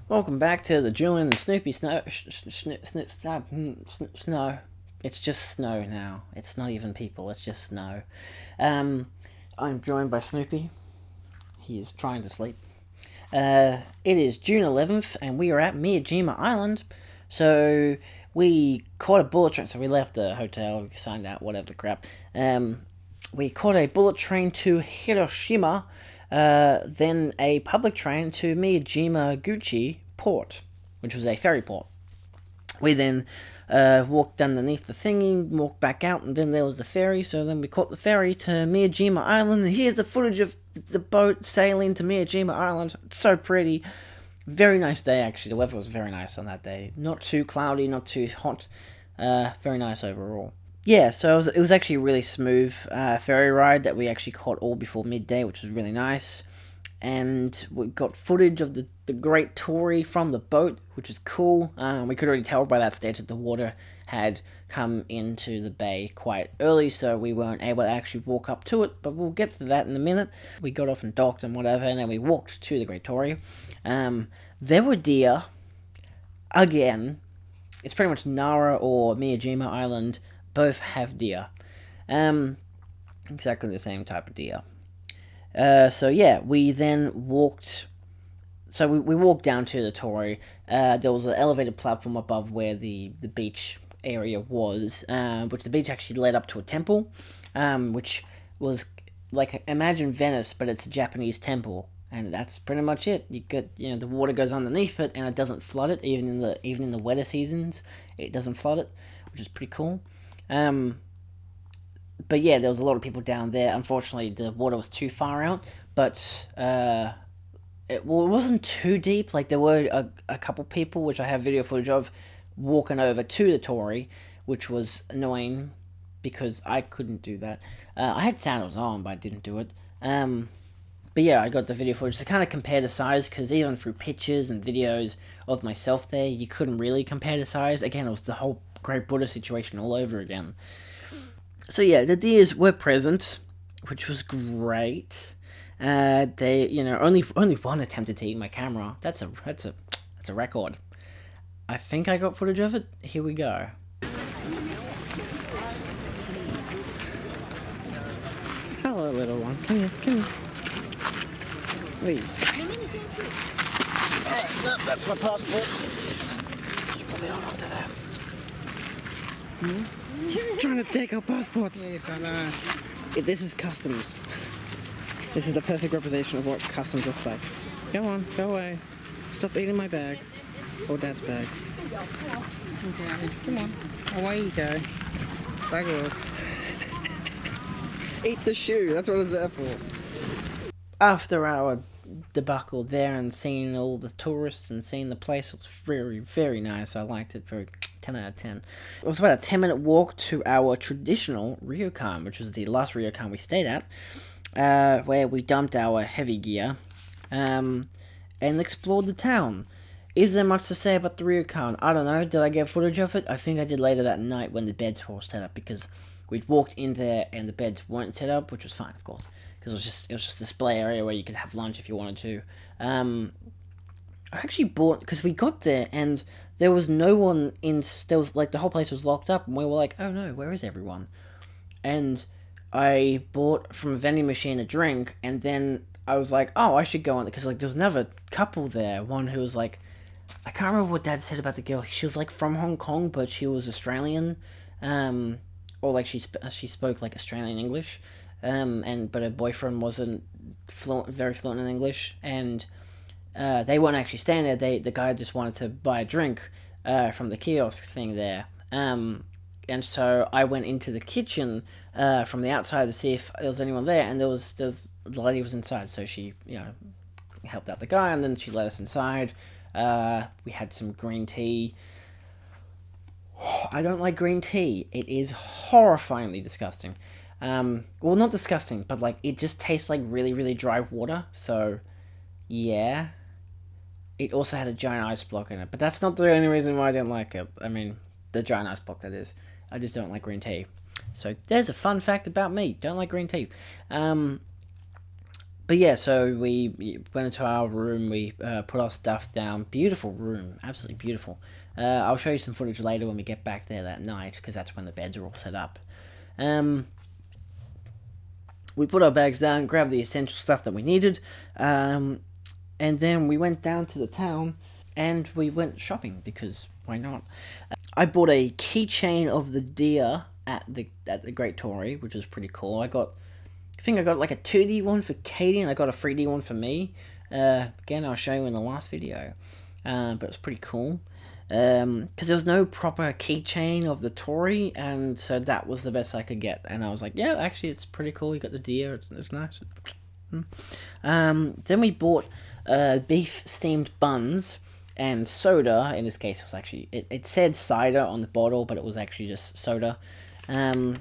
Welcome back to the Julian and Snoopy Snow. Snow. It's just snow now. It's not even people. It's just snow. I'm joined by Snoopy. He is trying to sleep. It is June 11th, and we are at Miyajima Island. So we caught a bullet train. So we left the hotel, we signed out, whatever the crap. We caught a bullet train to Hiroshima. Then a public train to Miyajima Guchi Port, which was a ferry port. We then walked underneath the thingy, walked back out, and then there was the ferry. So then we caught the ferry to Miyajima Island. And here's the footage of the boat sailing to Miyajima Island. It's so pretty. Very nice day, actually. The weather was very nice on that day. Not too cloudy, not too hot. Very nice overall. Yeah, so it was actually a really smooth ferry ride that we actually caught all before midday, which was really nice. And we got footage of the Great Torii from the boat, which was cool. We could already tell by that stage that the water had come into the bay quite early, so we weren't able to actually walk up to it, but we'll get to that in a minute. We got off and docked and whatever, and then we walked to the Great Torii. There were deer, again. It's pretty much Nara or Miyajima Island. Both have deer. Exactly the same type of deer. So yeah, we then walked... So we walked down to the Torii. There was an elevated platform above where the beach area was, which the beach actually led up to a temple, which was like, imagine Venice, but it's a Japanese temple. And that's pretty much it. You get, the water goes underneath it, and it doesn't flood it. Even in the wetter seasons, it doesn't flood it, which is pretty cool. But yeah, there was a lot of people down there. Unfortunately, the water was too far out, but it wasn't too deep. Like, there were a couple people, which I have video footage of, walking over to the Torii, which was annoying because I couldn't do that. I had sandals on, but I didn't do it. But yeah, I got the video footage to kind of compare the size, because even through pictures and videos of myself there, you couldn't really compare the size. Again, it was the whole Great Buddha situation all over again. So yeah, the deers were present, which was great. They, only one attempted to eat my camera. That's a record. I think I got footage of it. Here we go. Hello, little one. Come here. Wait. No, that's my passport. You probably hold on to that. He's trying to take our passports. Yes, I know. This is customs. This is the perfect representation of what customs looks like. Go on, go away. Stop eating my bag. Or Dad's bag. Okay, come on. Away you go. Bag off. Eat the shoe, that's what it's there for. After our debacle there and seeing all the tourists and seeing the place, it was very, very nice. I liked it. Very 10 out of 10. It was about a 10-minute walk to our traditional ryokan, which was the last ryokan we stayed at, where we dumped our heavy gear and explored the town. Is there much to say about the ryokan? I don't know. Did I get footage of it? I think I did later that night when the beds were all set up, because we'd walked in there and the beds weren't set up, which was fine, of course, because it was just a display area where you could have lunch if you wanted to. I actually bought, because we got there and there was no one in. There was like, the whole place was locked up, and we were like, oh no, where is everyone? And I bought from a vending machine a drink, and then I was like, oh, I should go on, because like there's another couple there. One who was like, I can't remember what Dad said about the girl. She was like from Hong Kong, but she was Australian, or like she spoke like Australian English, but her boyfriend wasn't very fluent in English, and they weren't actually staying there. The guy just wanted to buy a drink from the kiosk thing there, and so I went into the kitchen from the outside to see if there was anyone there, and the lady was inside, so she helped out the guy, and then she let us inside. We had some green tea. I don't like green tea. It is horrifyingly disgusting. Well, not disgusting, but like it just tastes like really, really dry water. So, yeah. It also had a giant ice block in it, but that's not the only reason why I didn't like it. I mean, the giant ice block, that is. I just don't like green tea. So there's a fun fact about me. Don't like green tea. But yeah, so we went into our room. We put our stuff down. Beautiful room, absolutely beautiful. I'll show you some footage later when we get back there that night, because that's when the beds are all set up. We put our bags down, grabbed the essential stuff that we needed, and then we went down to the town and we went shopping, because why not? I bought a keychain of the deer at the Great Tory, which was pretty cool. I think I got like a 2D one for Katie, and I got a 3D one for me. Again, I'll show you in the last video, but it was pretty cool. Because there was no proper keychain of the Tory, and so that was the best I could get. And I was like, yeah, actually, it's pretty cool. You got the deer, it's nice. Then we bought beef steamed buns and soda. In this case, it was actually, it said cider on the bottle, but it was actually just soda. And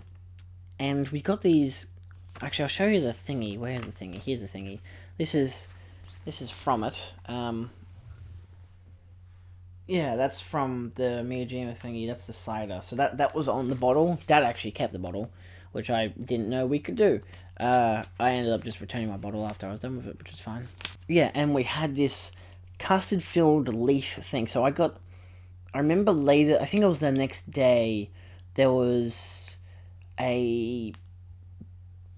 we got these. Actually, I'll show you the thingy. Where's the thingy? Here's the thingy. This is from it. Yeah, that's from the Miyajima thingy. That's the cider. So that was on the bottle. Dad actually kept the bottle, which I didn't know we could do. I ended up just returning my bottle after I was done with it, which was fine. Yeah, and we had this custard-filled leaf thing. So I remember later, I think it was the next day, there was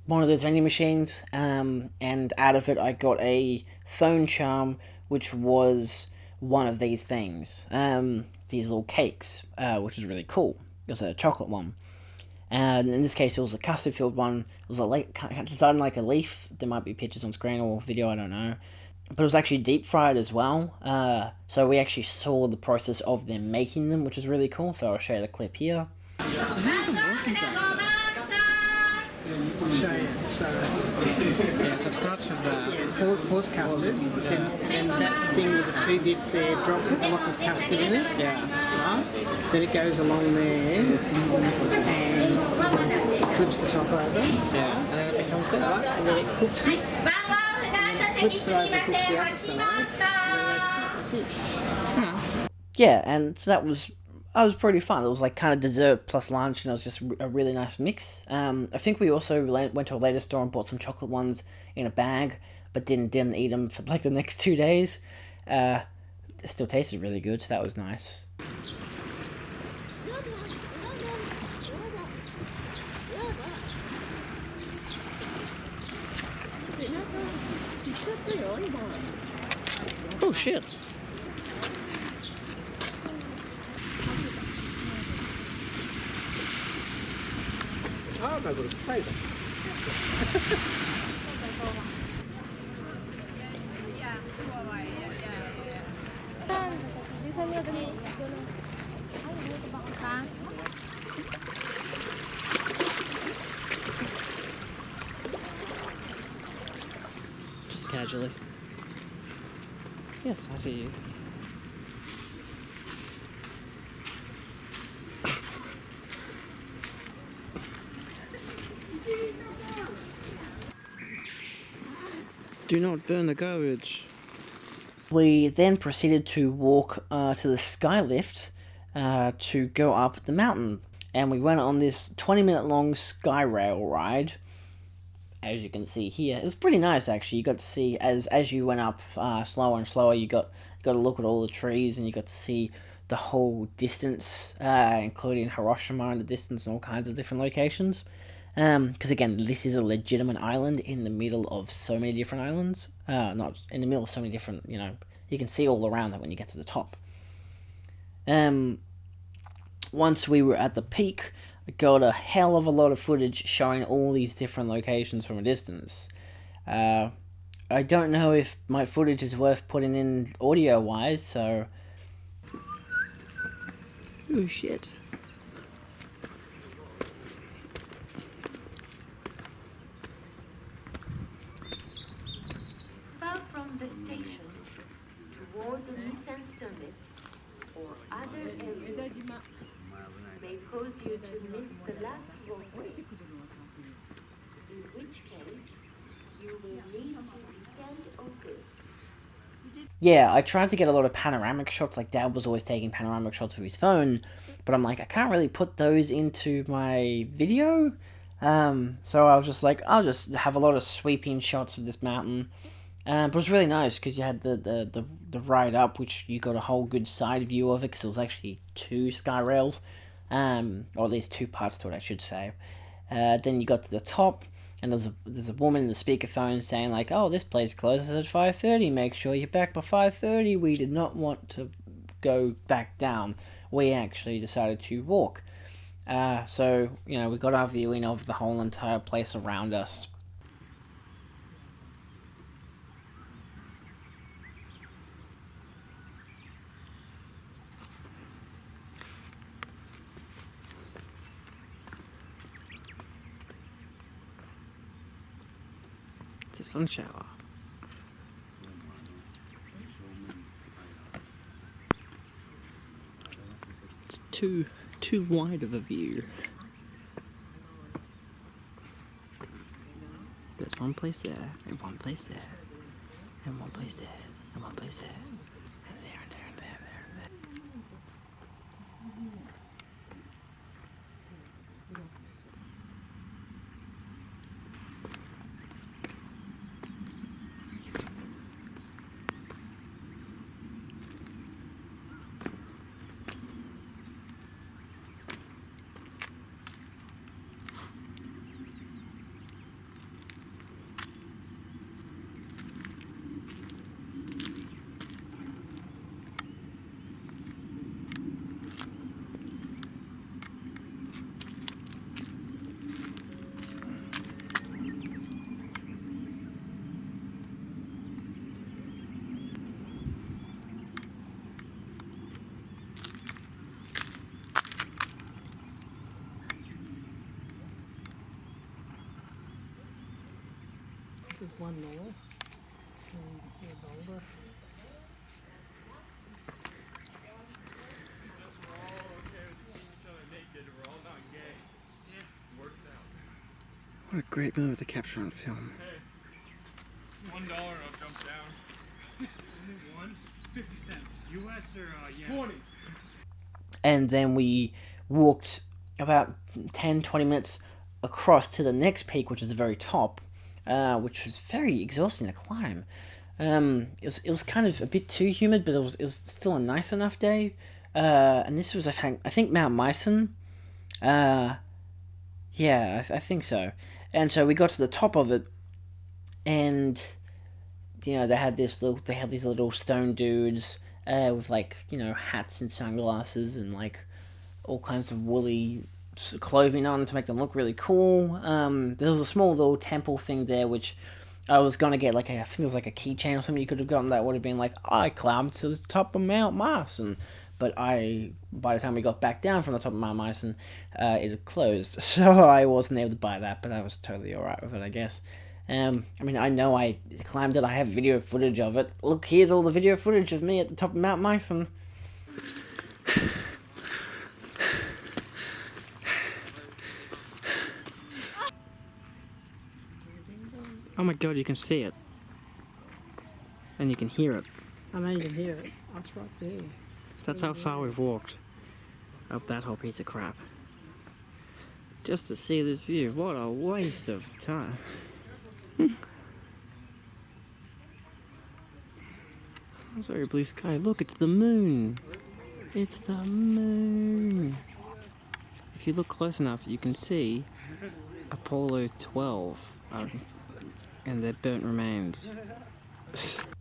one of those vending machines, and out of it I got a phone charm, which was one of these things, these little cakes, which is really cool. It was a chocolate one, and in this case it was a custard filled one. It was designed like a leaf. There might be pictures on screen or video, I don't know, but it was actually deep fried as well, so we actually saw the process of them making them, which is really cool. So I'll show you the clip here. So how's it working, so? Show you. So it starts with horse custard, and that thing with the 2 bits there drops a block of custard in it. Yeah. Right? Then it goes along there and flips the top over. Yeah. And then it becomes that. Right? And then it cooks it. And then it flips it over, cooks the other side. That's it. Yeah, and so that was pretty fun. It was like kind of dessert plus lunch, and it was just a really nice mix. I think we also went to a later store and bought some chocolate ones in a bag, but didn't eat them for like the next 2 days. It still tasted really good, so that was nice. Oh shit. Just casually. Yes, I see you. Do not burn the garbage. We then proceeded to walk to the skylift to go up the mountain. And we went on this 20-minute long sky rail ride. As you can see here, it was pretty nice actually. You got to see as you went up slower and slower. You got to look at all the trees, and you got to see the whole distance, including Hiroshima in the distance and all kinds of different locations. Because again, this is a legitimate island in the middle of so many different islands. Not in the middle of so many different, you can see all around that when you get to the top. Once we were at the peak, I got a hell of a lot of footage showing all these different locations from a distance. I don't know if my footage is worth putting in audio-wise, so... Oh shit. From the station toward the Nissan Summit or other areas may cause you to miss the last walkway, in which case you will need to descend over Yeah, I tried to get a lot of panoramic shots, like Dad was always taking panoramic shots with his phone, but I'm like, I can't really put those into my video. So I was just like, I'll just have a lot of sweeping shots of this mountain. But it was really nice because you had the ride up, which you got a whole good side view of it because it was actually 2 sky rails, or at least 2 parts to it, I should say. Then you got to the top, and there's a woman in the speakerphone saying like, "Oh, this place closes at 5:30. Make sure you're back by 5:30." We did not want to go back down. We actually decided to walk. So we got our viewing of the whole entire place around us. It's a sun shower. It's too wide of a view. There's one place there, and one place there, and one place there, and one place there, and there, and there, and there, and there, and there. There's one more. And you can see a boulder. What a great moment to capture on film. $1, I'll jump down. One, 50 cents. US or yeah. 20. And then we walked about 10-20 minutes across to the next peak, which is the very top, which was very exhausting to climb. It was kind of a bit too humid, but it was still a nice enough day. And this was I think Mount Myson. Yeah, I think so. And so we got to the top of it, and they had these little stone dudes with hats and sunglasses and all kinds of woolly clothing on to make them look really cool. There was a small little temple thing there, which I was gonna get I think it was a keychain or something you could have gotten that would have been I climbed to the top of Mount Myson. But by the time we got back down from the top of Mount Myson, it had closed, so I wasn't able to buy that, but I was totally alright with it, I guess. I know I climbed it, I have video footage of it. Look, here's all the video footage of me at the top of Mount Myson. Oh my god, you can see it. And you can hear it. I know you can hear it. Oh, it's right there. That's how far we've walked up that whole piece of crap. Just to see this view. What a waste of time. Sorry, blue sky. Look, it's the moon. It's the moon. If you look close enough, you can see Apollo 12 and their burnt remains.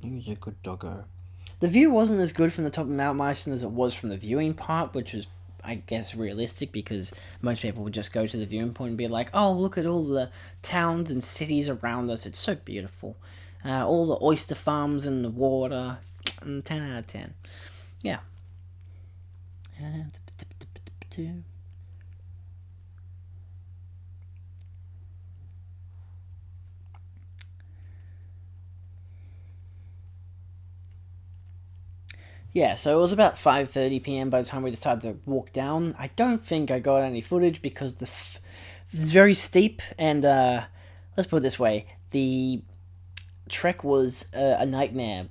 He's a good doggo. The view wasn't as good from the top of Mount Myson as it was from the viewing part, which was, I guess, realistic because most people would just go to the viewing point and be like, oh, look at all the towns and cities around us. It's so beautiful. All the oyster farms and the water. 10 out of 10. Yeah. Yeah, so it was about 5:30 p.m. by the time we decided to walk down. I don't think I got any footage because it's very steep, and let's put it this way, the trek was a nightmare.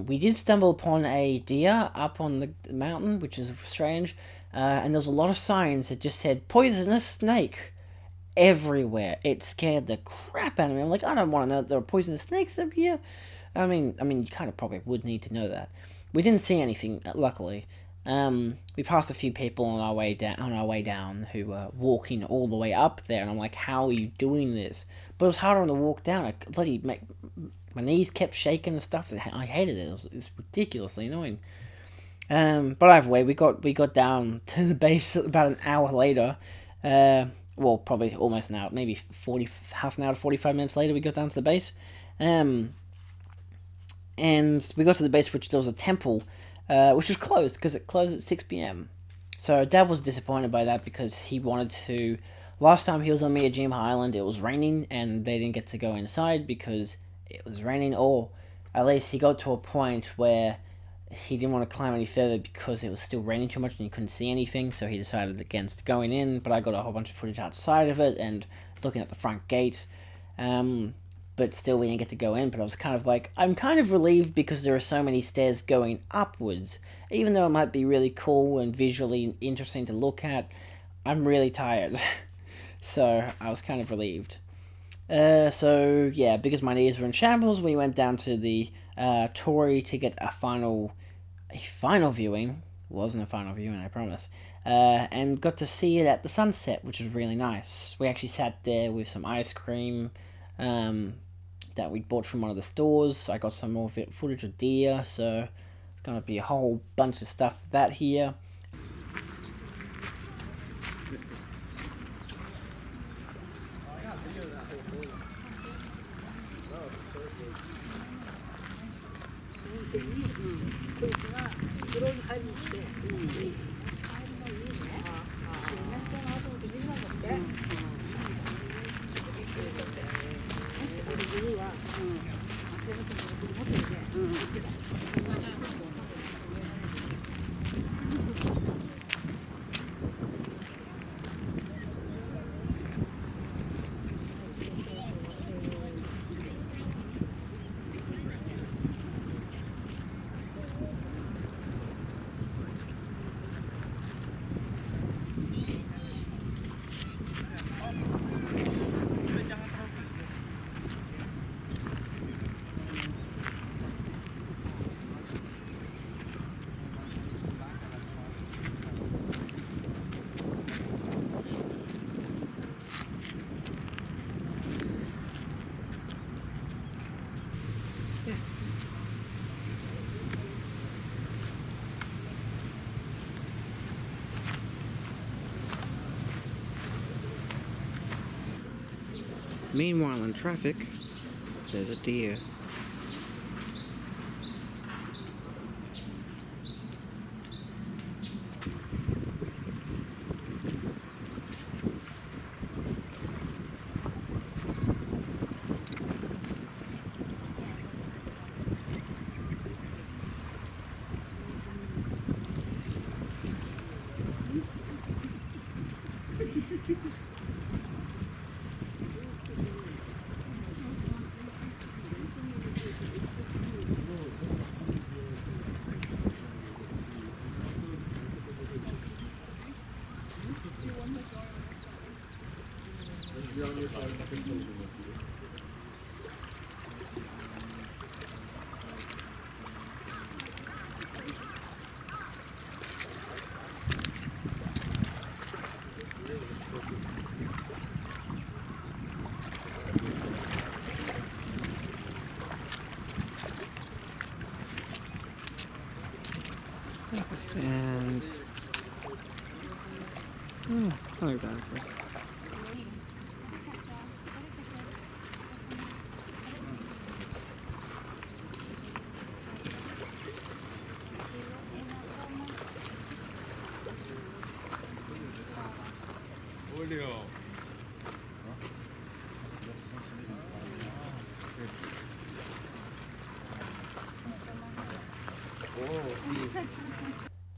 We did stumble upon a deer up on the mountain, which is strange, and there was a lot of signs that just said poisonous snake everywhere. It scared the crap out of me. I'm like, I don't want to know that there are poisonous snakes up here. I mean, you kind of probably would need to know that. We didn't see anything, luckily. We passed a few people on our way down who were walking all the way up there, and I'm like, how are you doing this? But it was harder on the walk down. My knees kept shaking and stuff. I hated it. It was ridiculously annoying. But either way, we got down to the base about an hour later. Well, probably almost an hour, maybe half an hour to 45 minutes later, we got down to the base. And we got to the base, which there was a temple, which was closed because it closed at 6 p.m. So Dad was disappointed by that because he wanted to. Last time he was on Miyajima Island, it was raining and they didn't get to go inside because it was raining, or at least he got to a point where he didn't want to climb any further because it was still raining too much and you couldn't see anything, so he decided against going in. But I got a whole bunch of footage outside of it and looking at the front gate. But still, we didn't get to go in. But I was kind of like, I'm kind of relieved because there are so many stairs going upwards. Even though it might be really cool and visually interesting to look at, I'm really tired. So I was kind of relieved. So yeah, because my knees were in shambles, we went down to the Torii to get a final viewing. It wasn't a final viewing, I promise. And got to see it at the sunset, which was really nice. We actually sat there with some ice cream that we bought from one of the stores. I got some more footage of deer, so it's gonna be a whole bunch of stuff for that here. Meanwhile, in traffic, there's a deer. And not exactly.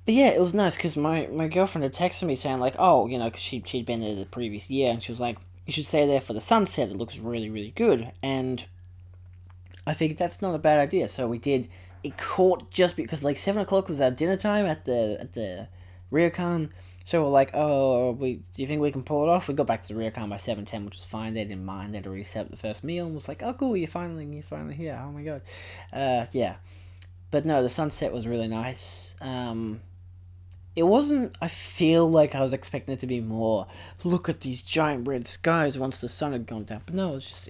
But yeah, it was nice because my girlfriend had texted me saying like, oh, you know, because she'd been there the previous year, and she was like, you should stay there for the sunset. It looks really, really good. And I figured that's not a bad idea, so we did. It caught just because like 7 o'clock was our dinner time at the ryokan. So we're like, oh, do you think we can pull it off? We got back to the ryokan by 7:10, which was fine. They didn't mind. They'd already set up the first meal and was like, oh, cool, you're finally here. Oh my god, yeah. But no, the sunset was really nice. It wasn't. I feel like I was expecting it to be more. Look at these giant red skies once the sun had gone down. But no, it was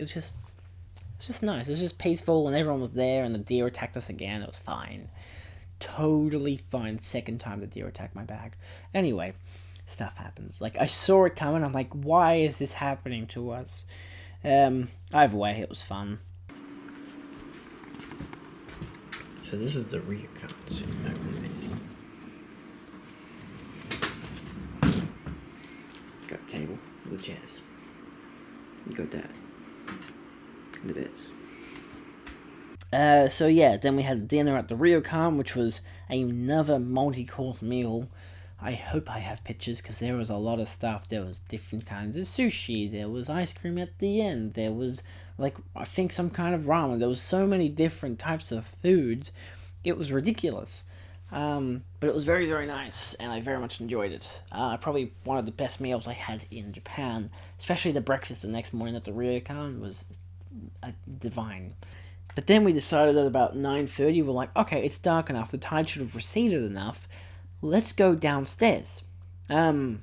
just nice. It was just peaceful, and everyone was there. And the deer attacked us again. It was fine, totally fine. Second time the deer attacked my bag. Anyway, stuff happens. Like I saw it coming. I'm like, why is this happening to us? Either way, it was fun. So this is the ryokan. So you open this. Got a table with chairs. You got that. And the beds. So yeah, then we had dinner at the ryokan, which was another multi-course meal. I hope I have pictures, because there was a lot of stuff. There was different kinds of sushi. There was ice cream at the end. There was, like, I think some kind of ramen. There was so many different types of foods. It was ridiculous. But it was very, very nice, and I very much enjoyed it. Probably one of the best meals I had in Japan, especially the breakfast the next morning at the ryokan was divine. But then we decided at about 9:30, we're like, okay, it's dark enough, the tide should have receded enough, let's go downstairs. I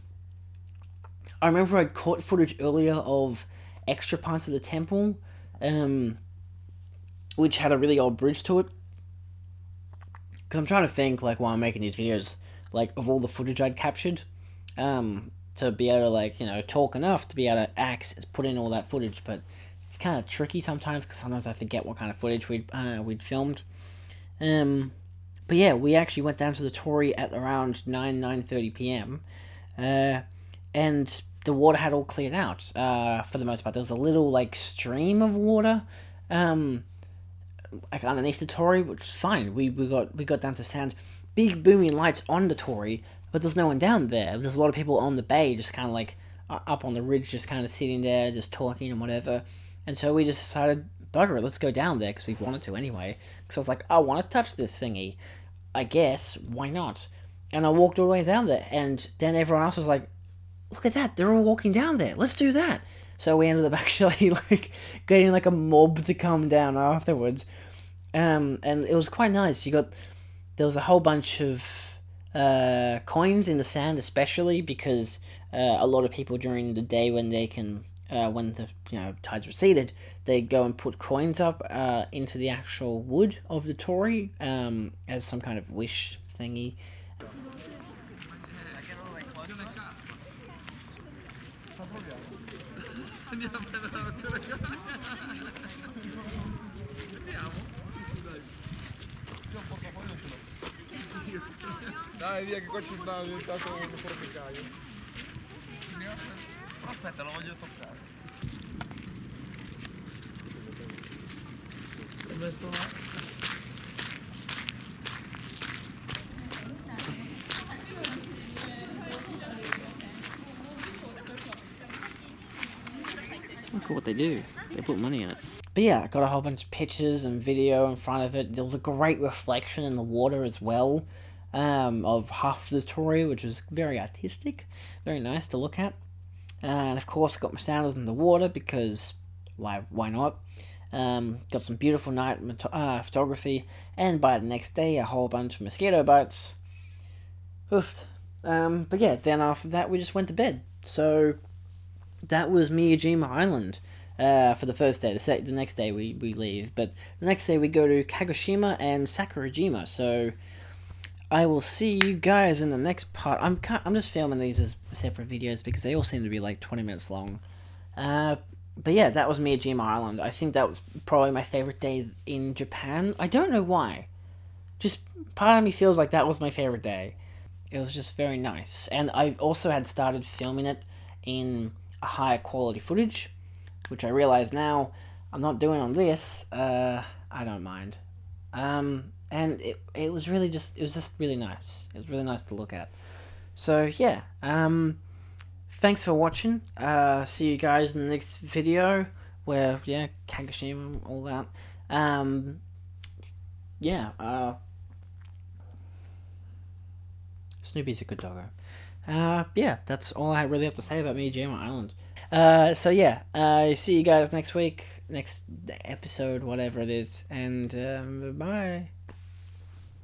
remember I caught footage earlier of extra parts of the temple, which had a really old bridge to it. Because I'm trying to think, like, while I'm making these videos, like, of all the footage I'd captured, to be able to, like, you know, talk enough to be able to put in all that footage, but it's kind of tricky sometimes, because sometimes I forget what kind of footage we'd filmed. But yeah, we actually went down to the Torii at around 9:30 p.m., and the water had all cleared out, for the most part. There was a little, like, stream of water, like underneath the Torii, which was fine. We got down to sand, big booming lights on the Torii, but there's no one down there. There's a lot of people on the bay, just kind of like up on the ridge, just kind of sitting there, just talking and whatever. And so we just decided, bugger it, let's go down there, because we wanted to anyway. Because I was like, I want to touch this thingy. I guess, why not? And I walked all the way down there, and then everyone else was like, look at that, they're all walking down there, let's do that. So we ended up actually, like, getting, like, a mob to come down afterwards. And it was quite nice. There was a whole bunch of coins in the sand, especially because a lot of people during the day when the tides receded, they go and put coins up into the actual wood of the Torii as some kind of wish thingy. Dai, via che qua ci sta diventato un formicaio. Aspetta, lo voglio toccare. Look at what they do. They put money in it. But yeah, I got a whole bunch of pictures and video in front of it. There was a great reflection in the water as well, of half the Torii, which was very artistic, very nice to look at. And of course, I got my sandals in the water because why not? Got some beautiful night photography, and by the next day, a whole bunch of mosquito bites. Oofed. But yeah, then after that, we just went to bed. So that was Miyajima Island for the first day. The next day we leave, but the next day we go to Kagoshima and Sakurajima. So I will see you guys in the next part. I'm just filming these as separate videos because they all seem to be like 20 minutes long. But yeah, that was Miyajima Island. I think that was probably my favorite day in Japan. I don't know why. Just part of me feels like that was my favorite day. It was just very nice. And I also had started filming it in a higher quality footage, which I realize now I'm not doing on this. I don't mind. And it was really just really nice. It was really nice to look at. So yeah, thanks for watching. See you guys in the next video where, yeah, Kagoshima, all that. Yeah, Snoopy's a good doggo. Yeah, that's all I really have to say about Miyajima Island. So yeah, see you guys next week, next episode, whatever it is, and bye.